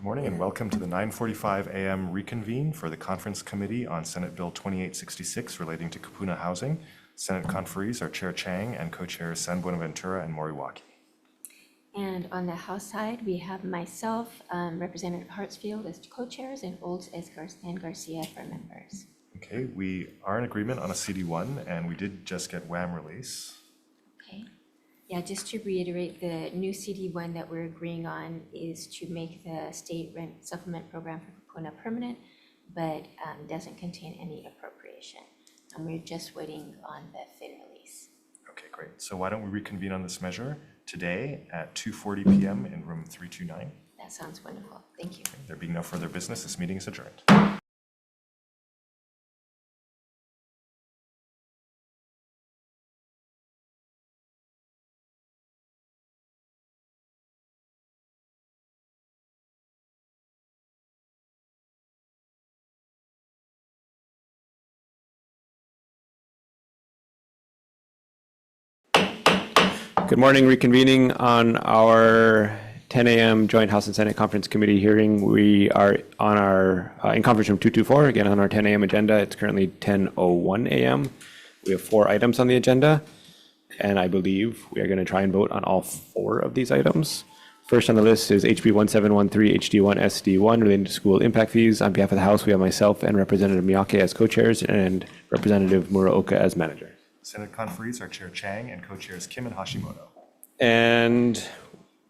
morning and welcome to the 9:45 a.m. reconvene for the Conference Committee on Senate Bill 2866 relating to Kupuna housing. Senate conferees are Chair Chang and co-chairs San Buenaventura and Moriwaki. And on the House side, we have myself, Representative Hartsfield as co-chairs, and Olds and Garcia for members. Okay, we are in agreement on a CD1 and we did just get WAM release. Okay. Yeah, just to reiterate, the new CD1 that we're agreeing on is to make the state rent supplement program for Kupuna permanent, but doesn't contain any appropriation. And we're just waiting on the fin release. Okay, great. So why don't we reconvene on this measure today at 2:40 p.m. in room 329. That sounds wonderful. Thank you. Okay, there being no further business, this meeting is adjourned. Good morning. Reconvening on our 10 a.m. Joint House and Senate Conference Committee hearing. We are on our in conference room 224, again on our 10 a.m. agenda. It's currently 10:01 a.m. We have 4 items on the agenda, and I believe we are going to try and vote on all 4 of these items. First on the list is HB 1713 HD1 SD1 relating to school impact fees. On behalf of the House, we have myself and Representative Miyake as co-chairs and Representative Muraoka as manager. Senate conferees are Chair Chang and co-chairs Kim and Hashimoto. And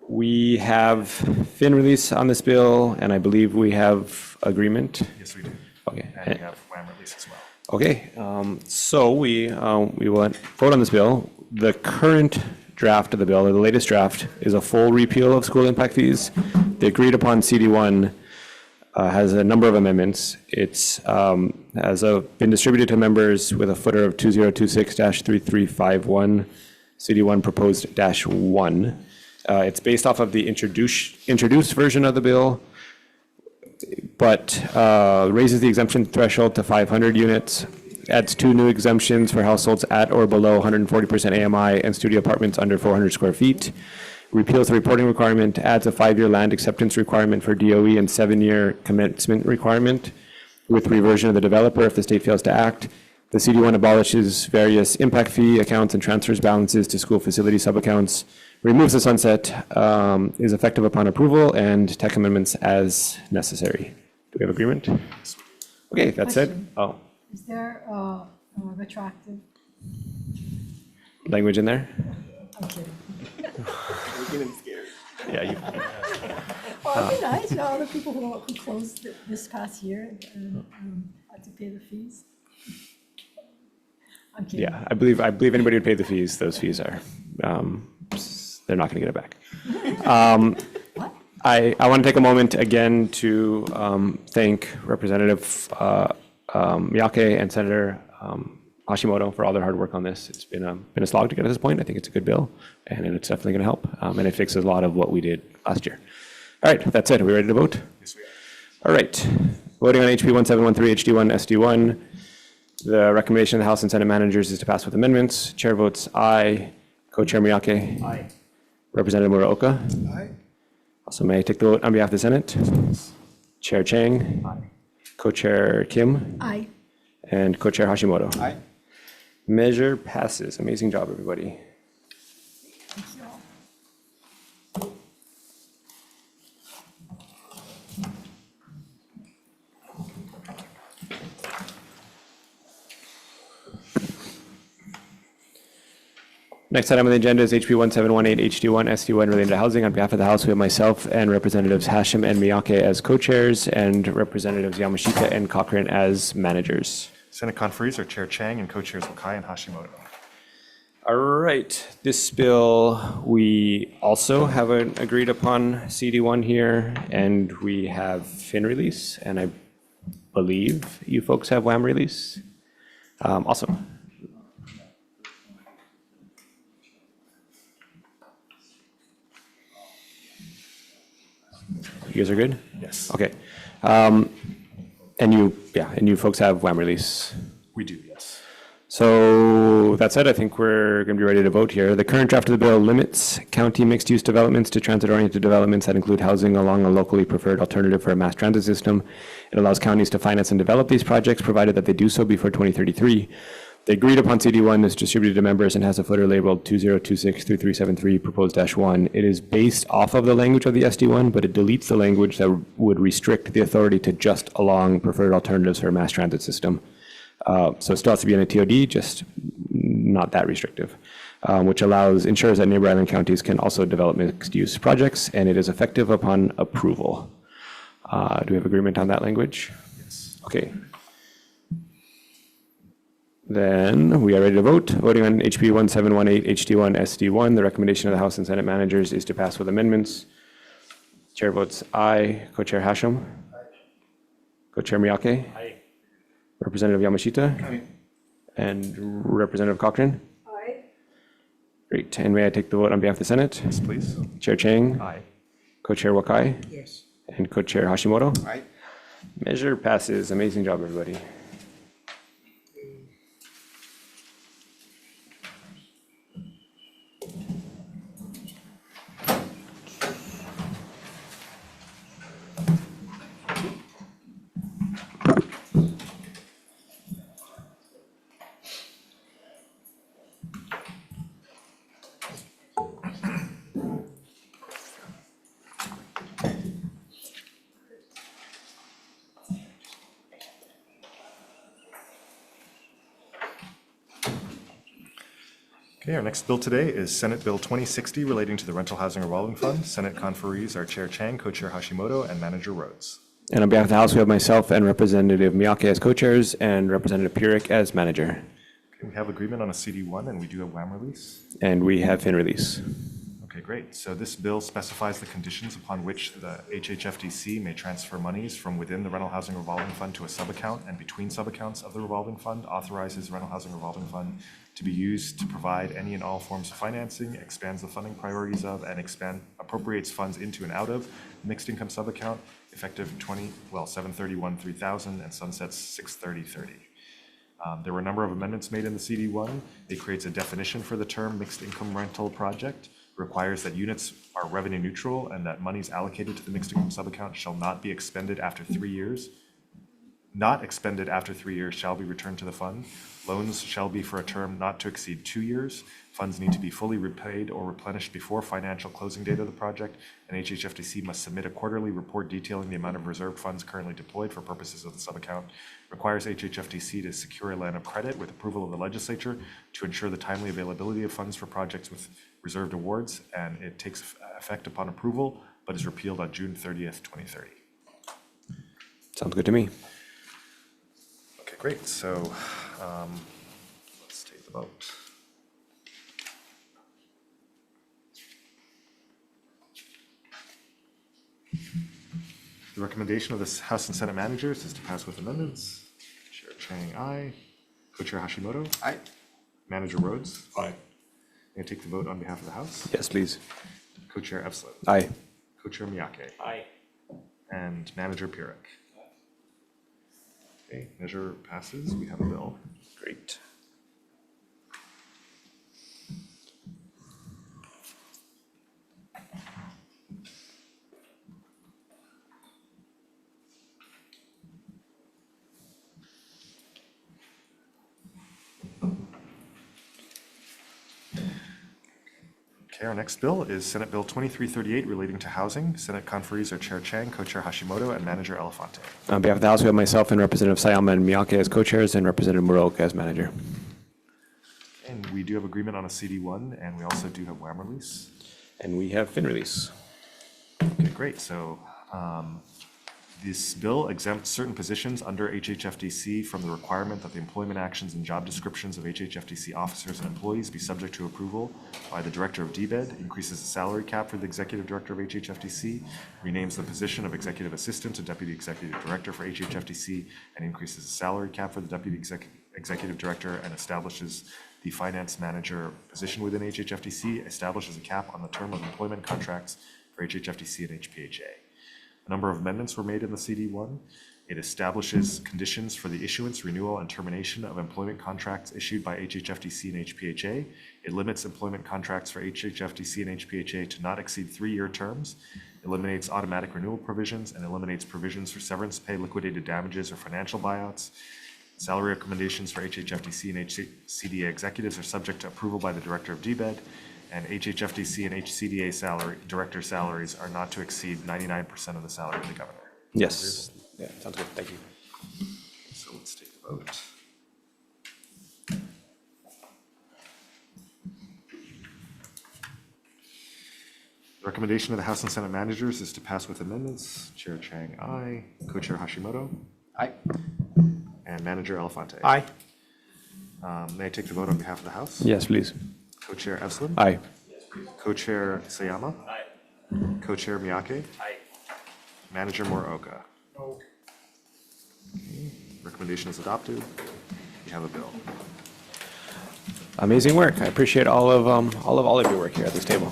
we have fin release on this bill, and I believe we have agreement. Yes, we do. Okay. And we have WAM release as well. Okay, so we will vote on this bill. The current draft of the bill, or the latest draft, is a full repeal of school impact fees. The agreed upon CD1 has a number of amendments. It's has been distributed to members with a footer of 2026-3351, CD1 proposed -1. It's based off of the introduced version of the bill, but raises the exemption threshold to 500 units, adds 2 new exemptions for households at or below 140% AMI and studio apartments under 400 square feet, repeals the reporting requirement, adds a 5-year land acceptance requirement for DOE and 7-year commencement requirement with reversion of the developer if the state fails to act. The CD1 abolishes various impact fee accounts and transfers balances to school facility subaccounts, removes the sunset, is effective upon approval, and tech amendments as necessary. Do we have agreement? Okay, that's it. Oh, Is there a retroactive? language in there? I'm kidding. Yeah, you. Well, it'd be nice, you know, all the people who closed this past year and had to pay the fees. I'm kidding. Yeah, I believe anybody would pay the fees. Those fees are, they're not going to get it back. What? I want to take a moment again to thank Representative Miyake and Senator Hashimoto for all their hard work on this. It's been a slog to get to this point. I think it's a good bill, and it's definitely going to help. And it fixes a lot of what we did last year. All right, that's it. Are we ready to vote? Yes, we are. All right, voting on HB 1713 HD1 SD1. The recommendation of the House and Senate managers is to pass with amendments. Chair votes aye. Co-chair Miyake. Aye. Representative Muraoka. Aye. Also, may I take the vote on behalf of the Senate? Chair Chang. Aye. Co-chair Kim. Aye. And co-chair Hashimoto. Aye. Measure passes. Amazing job, everybody. Thank you all. Next item on the agenda is HB 1718 HD1 SD1 related to housing. On behalf of the House, we have myself and Representatives Hashem and Miyake as co-chairs and Representatives Yamashita and Cochran as managers. Senate conferees are Chair Chang and co-chairs Wakai and Hashimoto. All right, this bill, we also have an agreed upon CD1 here, and we have fin release, and I believe you folks have WAM release. Awesome. You guys are good? Yes. Okay. And you folks have WAM release. We do, yes. So that said, I think we're going to be ready to vote here. The current draft of the bill limits county mixed-use developments to transit-oriented developments that include housing along a locally preferred alternative for a mass transit system. It allows counties to finance and develop these projects, provided that they do so before 2033. The agreed upon CD1 is distributed to members and has a footer labeled 2026-3373 proposed -1. It is based off of the language of the SD1, but it deletes the language that would restrict the authority to just along preferred alternatives for a mass transit system. So it still has to be in a TOD, just not that restrictive, which ensures that neighbor island counties can also develop mixed-use projects, and it is effective upon approval. Do we have agreement on that language? Yes. Okay. Then we are ready to vote. Voting on HB 1718 HD1 SD1, the recommendation of the House and Senate managers is to pass with amendments. Chair votes aye. Co-Chair Hashem? Aye. Co-Chair Miyake? Aye. Representative Yamashita? Aye. And Representative Cochran? Aye. Great. And may I take the vote on behalf of the Senate? Yes, please. Chair Chang? Aye. Co-Chair Wakai? Yes. And Co-Chair Hashimoto? Aye. Measure passes. Amazing job, everybody. Okay, our next bill today is Senate Bill 2060 relating to the Rental Housing Revolving Fund. Senate conferees are Chair Chang, Co-Chair Hashimoto, and Manager Rhodes. And on behalf of the House, we have myself and Representative Miyake as co-chairs and Representative Purick as manager. Okay, we have agreement on a CD1, and we do have WAM release. And we have fin release. Okay, great. So this bill specifies the conditions upon which the HHFDC may transfer monies from within the Rental Housing Revolving Fund to a sub-account and between sub-accounts of the revolving fund, authorizes Rental Housing Revolving Fund to be used to provide any and all forms of financing, expands the funding priorities of, and appropriates funds into and out of mixed income sub-account effective 7/31/3000 and sunsets 6/30/30. There were a number of amendments made in the CD1. It creates a definition for the term mixed income rental project, requires that units are revenue neutral and that monies allocated to the mixed income sub-account shall not be expended after 3 years. Not expended after 3 years shall be returned to the fund. Loans shall be for a term not to exceed 2 years. Funds need to be fully repaid or replenished before financial closing date of the project, and HHFDC must submit a quarterly report detailing the amount of reserved funds currently deployed for purposes of the sub-account. Requires HHFDC to secure a line of credit with approval of the legislature to ensure the timely availability of funds for projects with reserved awards, and it takes effect upon approval, but is repealed on June 30th, 2030. Sounds good to me. Okay, great. So let's take the vote. The recommendation of the House and Senate managers is to pass with amendments. Chair Chang, aye. Co-Chair Hashimoto? Aye. Manager Rhodes? Aye. May I take the vote on behalf of the House? Yes, please. Co-Chair Epslin? Aye. Co-Chair Miyake? Aye. And Manager Purick? Okay, measure passes. We have a bill. Great. Okay, our next bill is Senate Bill 2338 relating to housing. Senate conferees are Chair Chang, Co-Chair Hashimoto, and Manager Elefante. On behalf of the House, we have myself and Representative Sayama and Miyake as co-chairs and Representative Muroka as manager. And we do have agreement on a CD1, and we also do have WAM release. And we have fin release. Okay, great. So this bill exempts certain positions under HHFDC from the requirement that the employment actions and job descriptions of HHFDC officers and employees be subject to approval by the Director of DBED, increases the salary cap for the Executive Director of HHFDC, renames the position of Executive Assistant to Deputy Executive Director for HHFDC, and increases the salary cap for the Deputy Executive Director, and establishes the Finance Manager position within HHFDC, establishes a cap on the term of employment contracts for HHFDC and HPHA. A number of amendments were made in the CD1. It establishes conditions for the issuance, renewal, and termination of employment contracts issued by HHFDC and HPHA. It limits employment contracts for HHFDC and HPHA to not exceed 3-year terms, eliminates automatic renewal provisions, and eliminates provisions for severance pay, liquidated damages, or financial buyouts. Salary recommendations for HHFDC and HCDA executives are subject to approval by the Director of DBED, and HHFDC and HCDA director salaries are not to exceed 99% of the salary of the governor. Yes. Yeah, sounds good. Thank you. So let's take a vote. The recommendation of the House and Senate managers is to pass with amendments. Chair Chang, aye. Co-Chair Hashimoto, Aye. and Manager Elefante. Aye. May I take the vote on behalf of the House? Yes, please. Co-Chair Evslin? Aye. Co-Chair Sayama? Aye. Co-Chair Miyake? Aye. Manager Muraoka? No. Recommendation is adopted. We have a bill. Amazing work. I appreciate all of your work here at this table.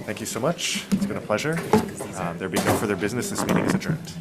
Thank you so much. It's been a pleasure. There being no further business, this meeting is adjourned.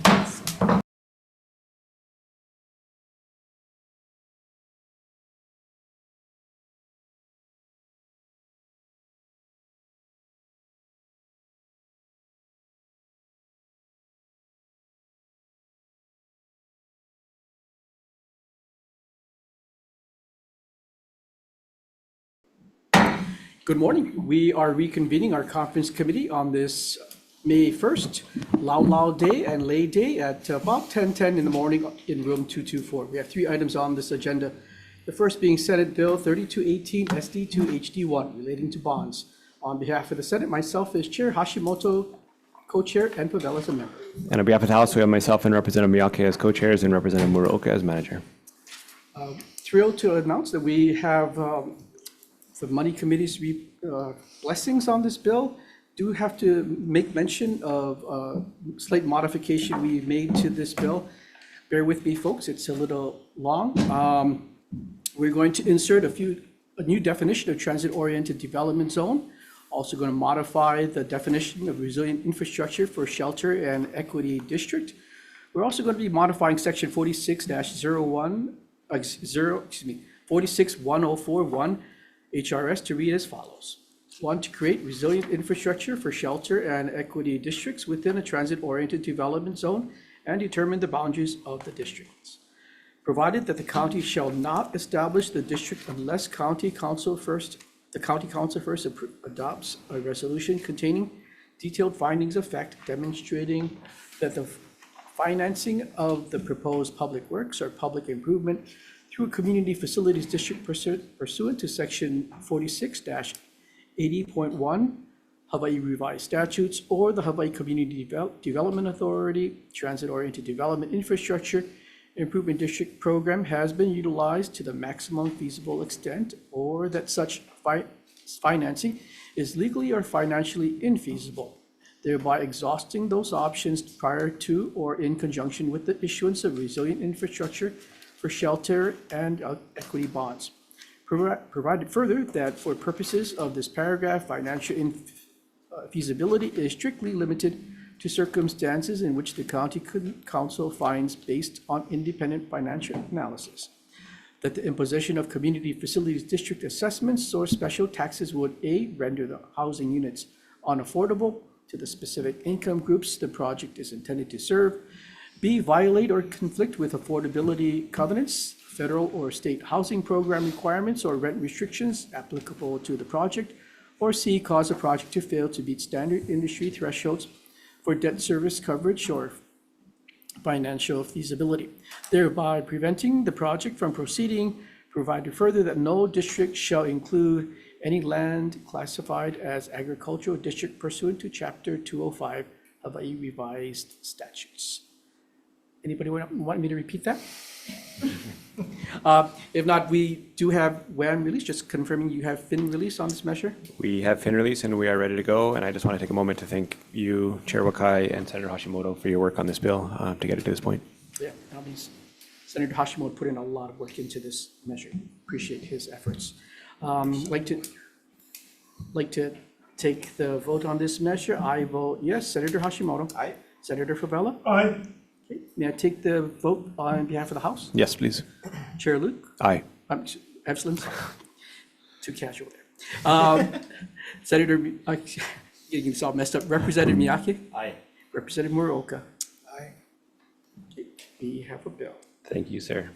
Good morning. We are reconvening our conference committee on this May 1st, Lao Lao Day and Lay Day at about 10:10 in the morning in room 224. We have 3 items on this agenda. The first being Senate Bill 3218 SD2 HD1 relating to bonds. On behalf of the Senate, myself as Chair, Hashimoto co-chair, and Pavel as a member. And on behalf of the House, we have myself and Representative Miyake as co-chairs and Representative Muraoka as manager. Thrilled to announce that we have the Money Committee's blessings on this bill. Do have to make mention of a slight modification we made to this bill. Bear with me, folks, it's a little long. We're going to insert a new definition of transit-oriented development zone. Also going to modify the definition of resilient infrastructure for shelter and equity district. We're also going to be modifying section 46104.1 HRS to read as follows. 1, to create resilient infrastructure for shelter and equity districts within a transit-oriented development zone and determine the boundaries of the districts. Provided that the county shall not establish the district unless the county council first adopts a resolution containing detailed findings of fact demonstrating that the financing of the proposed public works or public improvement through a community facilities district pursuant to section 46-80.1 Hawai'i revised statutes or the Hawai'i Community Development Authority Transit-Oriented Development Infrastructure Improvement District Program has been utilized to the maximum feasible extent, or that such financing is legally or financially infeasible, thereby exhausting those options prior to or in conjunction with the issuance of resilient infrastructure for shelter and equity bonds. Provided further that for purposes of this paragraph, financial feasibility is strictly limited to circumstances in which the county council finds based on independent financial analysis that the imposition of community facilities district assessments or special taxes would A, render the housing units unaffordable to the specific income groups the project is intended to serve, B, violate or conflict with affordability covenants, federal or state housing program requirements or rent restrictions applicable to the project, or C, cause the project to fail to meet standard industry thresholds for debt service coverage or financial feasibility, thereby preventing the project from proceeding. Provided further that no district shall include any land classified as agricultural district pursuant to Chapter 205 Hawai'i revised statutes. Anybody want me to repeat that? If not, we do have WAN release, just confirming you have FIN release on this measure. We have FIN release and we are ready to go. And I just want to take a moment to thank you, Chair Wakai and Senator Hashimoto for your work on this bill to get it to this point. Yeah, Senator Hashimoto put in a lot of work into this measure. Appreciate his efforts. Like to take the vote on this measure. I vote yes. Senator Hashimoto. Aye. Senator Favela. Aye. Okay, may I take the vote on behalf of the House? Yes, please. Chair Luke? Aye. Excellent. Too casual there. Senator, getting this all messed up. Representative Miyake? Aye. Representative Muraoka? Aye. Okay, we have a bill. Thank you, sir.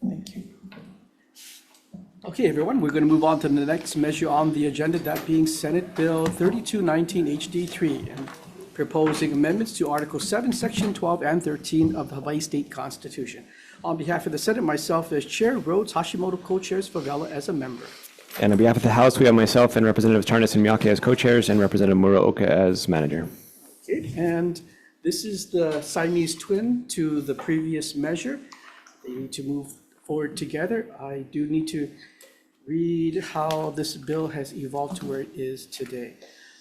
Thank you. Okay, everyone, we're going to move on to the next measure on the agenda, that being Senate Bill 3219 HD3, and proposing amendments to Article 7, Section 12 and 13 of the Hawaii State Constitution. On behalf of the Senate, myself as chair, Rhodes, Hashimoto co-chairs, Favela as a member. And on behalf of the House, we have myself and Representatives Tarnas and Miyake as co-chairs and Representative Muraoka as manager. Okay, and this is the Siamese twin to the previous measure. They need to move forward together. I do need to read how this bill has evolved to where it is today.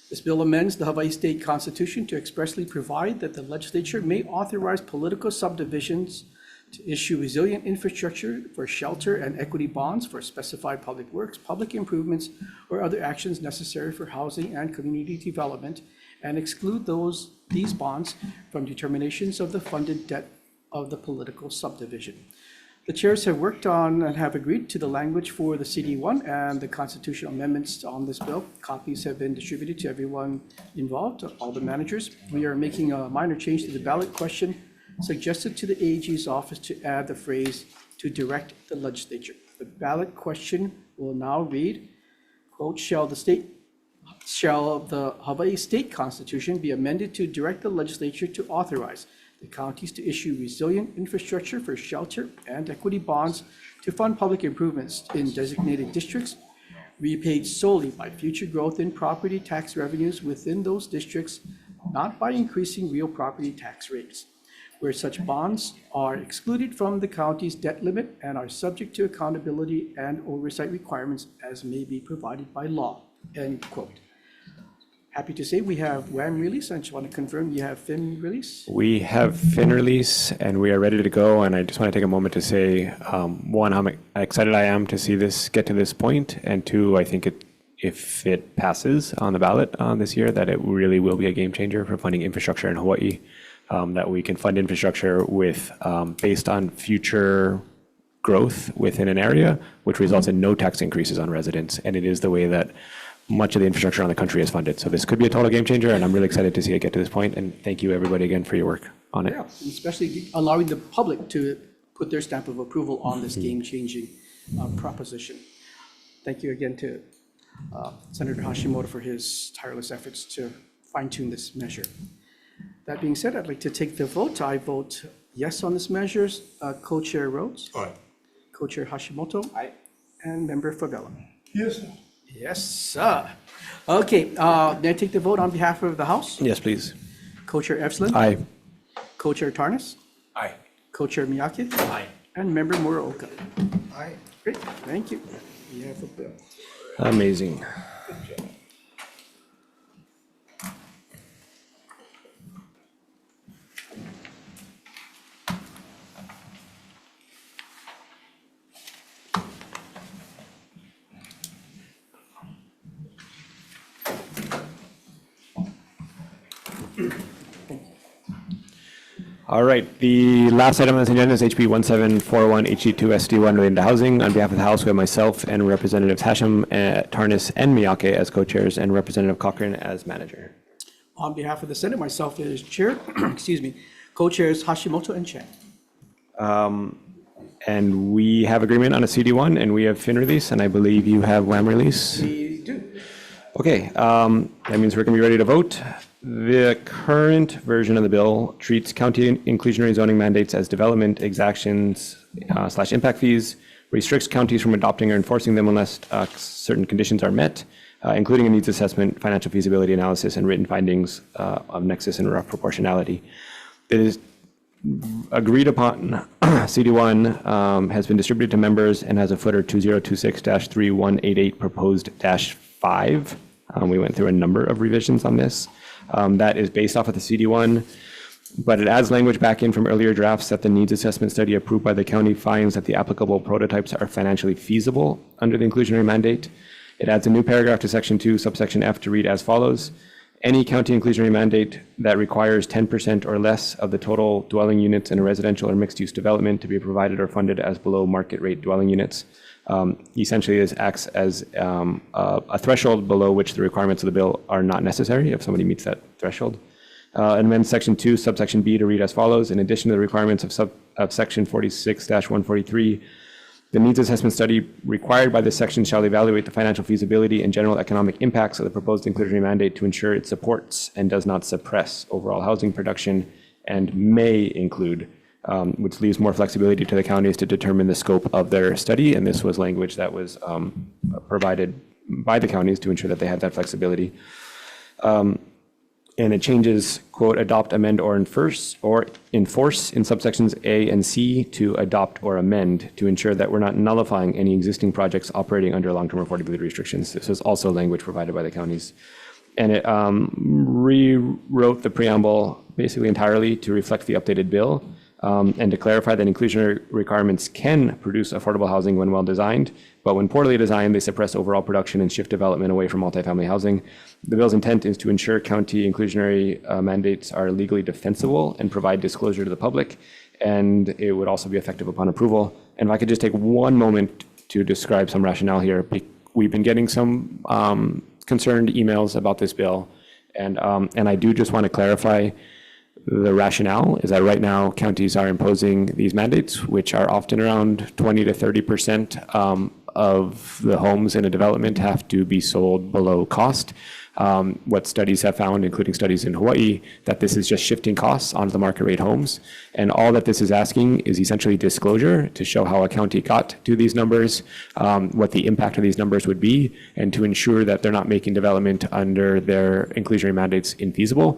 This bill amends the Hawaii State Constitution to expressly provide that the legislature may authorize political subdivisions to issue resilient infrastructure for shelter and equity bonds for specified public works, public improvements, or other actions necessary for housing and community development, and exclude these bonds from determinations of the funded debt of the political subdivision. The chairs have worked on and have agreed to the language for the CD1 and the constitutional amendments on this bill. Copies have been distributed to everyone involved, all the managers. We are making a minor change to the ballot question suggested to the AG's office to add the phrase "to direct the legislature." The ballot question will now read, quote, shall the Hawaii State Constitution be amended to direct the legislature to authorize the counties to issue resilient infrastructure for shelter and equity bonds to fund public improvements in designated districts, repaid solely by future growth in property tax revenues within those districts, not by increasing real property tax rates, where such bonds are excluded from the county's debt limit and are subject to accountability and oversight requirements as may be provided by law, end quote. Happy to say we have WAM release. I just want to confirm you have FIN release. We have fin release and we are ready to go. And I just want to take a moment to say, one, how excited I am to see this get to this point, and two, I think if it passes on the ballot this year, that it really will be a game changer for funding infrastructure in Hawaii. That we can fund infrastructure with based on future growth within an area, which results in no tax increases on residents. And it is the way that much of the infrastructure on the country is funded. So this could be a total game changer, and I'm really excited to see it get to this point. And thank you, everybody, again, for your work on it. Yeah, especially allowing the public to put their stamp of approval on this game-changing proposition. Thank you again to Senator Hashimoto for his tireless efforts to fine-tune this measure. That being said, I'd like to take the vote. I vote yes on this measure. Co-Chair Rhodes. Aye. Co-Chair Hashimoto. Aye. And Member Favela. Yes, sir. Yes, sir. Okay, may I take the vote on behalf of the House? Yes, please. Co-Chair Efslin. Aye. Co-Chair Tarnas. Aye. Co-Chair Miyake. Aye. And Member Muraoka. Aye. Great, thank you. We have a bill. Amazing. All right, the last item on the agenda is HB 1741 HD2 SD1 related to housing. On behalf of the House, we have myself and Representatives Hashem, Tarnas, and Miyake as co-chairs, and Representative Cochran as manager. On behalf of the Senate, myself as chair, excuse me, co-chairs Hashimoto and Chen. And we have agreement on a CD1, and we have fin release, and I believe you have WAM release. We do. Okay, that means we're going to be ready to vote. The current version of the bill treats county inclusionary zoning mandates as development exactions / impact fees, restricts counties from adopting or enforcing them unless certain conditions are met, including a needs assessment, financial feasibility analysis, and written findings of nexus and rough proportionality. It is agreed upon CD1 has been distributed to members and has a footer 2026-3188 proposed -5. We went through a number of revisions on this. That is based off of the CD1, but it adds language back in from earlier drafts that the needs assessment study approved by the county finds that the applicable prototypes are financially feasible under the inclusionary mandate. It adds a new paragraph to section 2, subsection F to read as follows. Any county inclusionary mandate that requires 10% or less of the total dwelling units in a residential or mixed-use development to be provided or funded as below market rate dwelling units essentially acts as a threshold below which the requirements of the bill are not necessary if somebody meets that threshold. And then section 2, subsection B to read as follows. In addition to the requirements of section 46-143, the needs assessment study required by this section shall evaluate the financial feasibility and general economic impacts of the proposed inclusionary mandate to ensure it supports and does not suppress overall housing production and may include, which leaves more flexibility to the counties to determine the scope of their study. And this was language that was provided by the counties to ensure that they had that flexibility. And it changes, quote, adopt, amend, or enforce in subsections A and C to adopt or amend to ensure that we're not nullifying any existing projects operating under long-term affordability restrictions. This was also language provided by the counties. And it rewrote the preamble basically entirely to reflect the updated bill and to clarify that inclusionary requirements can produce affordable housing when well designed, but when poorly designed, they suppress overall production and shift development away from multifamily housing. The bill's intent is to ensure county inclusionary mandates are legally defensible and provide disclosure to the public, and it would also be effective upon approval. And if I could just take one moment to describe some rationale here. We've been getting some concerned emails about this bill, and I do just want to clarify the rationale is that right now counties are imposing these mandates, which are often around 20 to 30% of the homes in a development have to be sold below cost. What studies have found, including studies in Hawaii, that this is just shifting costs onto the market rate homes. And all that this is asking is essentially disclosure to show how a county got to these numbers, what the impact of these numbers would be, and to ensure that they're not making development under their inclusionary mandates infeasible.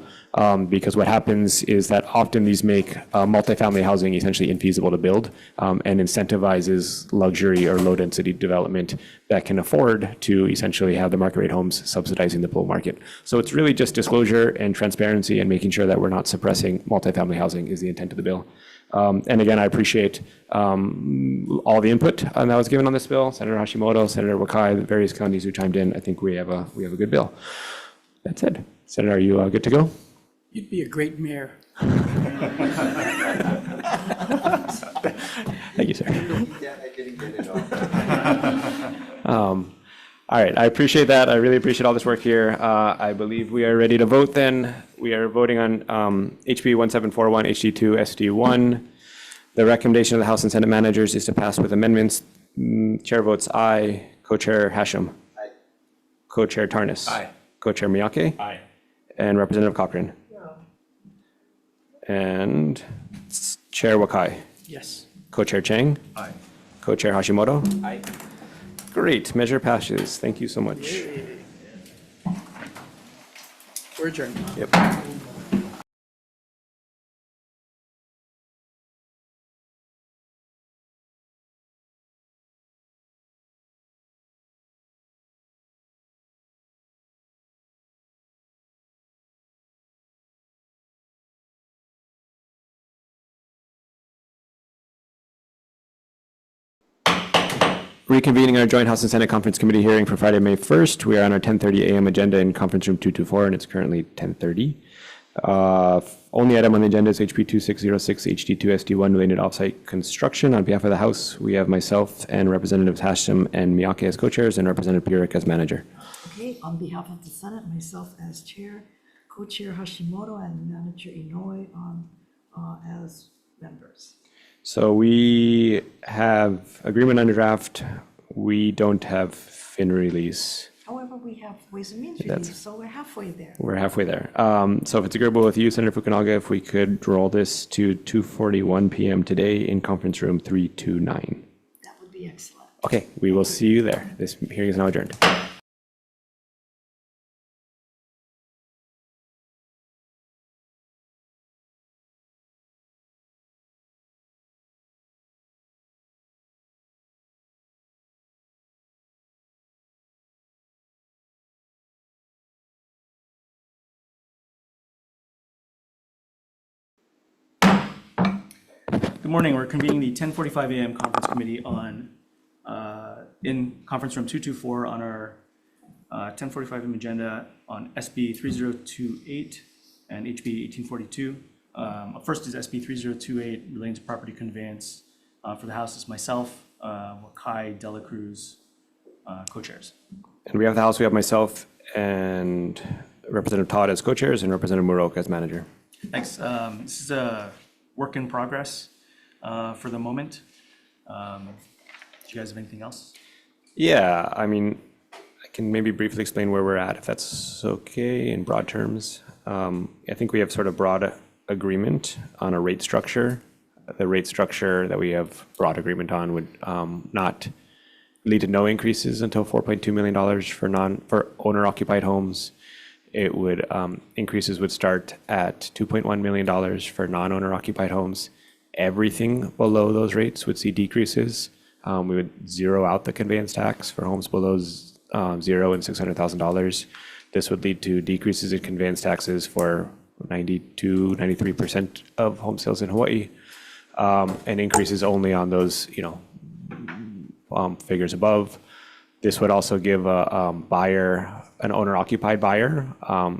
Because what happens is that often these make multifamily housing essentially infeasible to build and incentivizes luxury or low density development that can afford to essentially have the market rate homes subsidizing the pool market. So it's really just disclosure and transparency and making sure that we're not suppressing multifamily housing is the intent of the bill. And again, I appreciate all the input that was given on this bill. Senator Hashimoto, Senator Wakai, the various counties who chimed in. I think we have a good bill. That said, Senator, are you good to go? You'd be a great mayor. Thank you, sir. All right, I appreciate that. I really appreciate all this work here. I believe we are ready to vote then. We are voting on HB 1741, HD2, SD1. The recommendation of the House and Senate managers is to pass with amendments. Chair votes aye. Co-Chair Hashem. Aye. Co-Chair Tarnas. Aye. Co-Chair Miyake. Aye. And Representative Cochran. No. And Chair Wakai. Yes. Co-Chair Chang. Aye. Co-Chair Hashimoto. Aye. Great, measure passes. Thank you so much. We're adjourned. Yep. Reconvening our joint House and Senate Conference Committee hearing for Friday, May 1st. We are on our 10:30 a.m. agenda in Conference Room 224, and it's currently 10:30. Only item on the agenda is HB 2606 HD2 SD1 related offsite construction. On behalf of the House, we have myself and Representatives Hashem and Miyake as co-chairs and Representative Pierick as manager. Okay, on behalf of the Senate, myself as chair, co-chair Hashimoto, and manager Inoue as members. So we have agreement under draft. We don't have fin release. However, we have Ways and Means That's- release, so we're halfway there. We're halfway there. So if it's agreeable with you, Senator Fukunaga, if we could roll this to 2:41 p.m. today in Conference Room 329. That would be excellent. Okay, we will see you there. This hearing is now adjourned. Good morning. We're convening the 10:45 a.m. conference committee on, in conference room 224 on our 10:45 a.m. agenda on SB 3028 and HB 1842. First is SB 3028 relating to property conveyance. For the House is myself, Wakai Dela Cruz, co-chairs. And we have the House, we have myself and Representative Todd as co-chairs and Representative Murok as manager. Thanks. This is a work in progress for the moment. Do you guys have anything else? Yeah, I mean, I can maybe briefly explain where we're at, if that's okay, in broad terms. I think we have sort of broad agreement on a rate structure. The rate structure that we have broad agreement on would not lead to no increases until $4.2 million for owner-occupied homes. It would increases would start at $2.1 million for non-owner occupied homes. Everything below those rates would see decreases. We would zero out the conveyance tax for homes below zero and $600,000. This would lead to decreases in conveyance taxes for 93% of home sales in Hawaii, and increases only on those, figures above. This would also give a buyer, an owner-occupied buyer,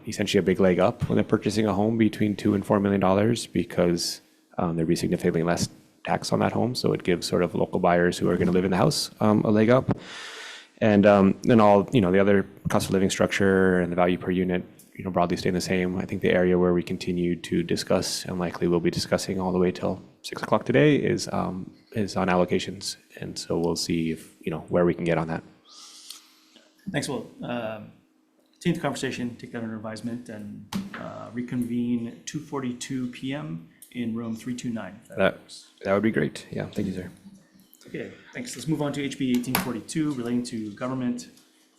essentially a big leg up when they're purchasing a home between $2 and $4 million, because there'd be significantly less tax on that home. So it gives sort of local buyers who are going to live in the house a leg up. And then all, the other cost of living structure and the value per unit, broadly staying the same. I think the area where we continue to discuss, and likely we'll be discussing all the way till 6 o'clock today, is on allocations. And so we'll see if, where we can get on that. Thanks, Will. Continue the conversation, take that under advisement, and reconvene 2:42 p.m. in room 329. if That works. would be great. Yeah, thank you, sir. Okay, thanks. Let's move on to HB 1842 relating to government.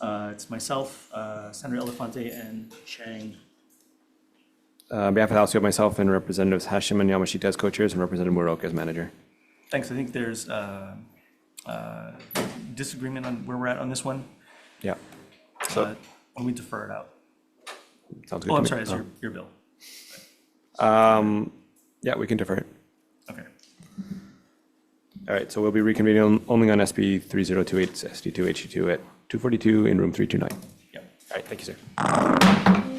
It's myself, Senator Elefante, and Chang. On behalf of the House, we have myself and Representatives Hashim and Yamashita as co-chairs and Representative Murok as manager. Thanks. I think there's disagreement on where we're at on this one. Yeah, Why don't we defer it out? sounds good. Oh, to I'm me. sorry, it's your bill. Yeah, we can defer it. Okay. All right, so we'll be reconvening only on SB 3028, SD2, HE2 at 242 in room 329. Yep. All right, thank you, sir.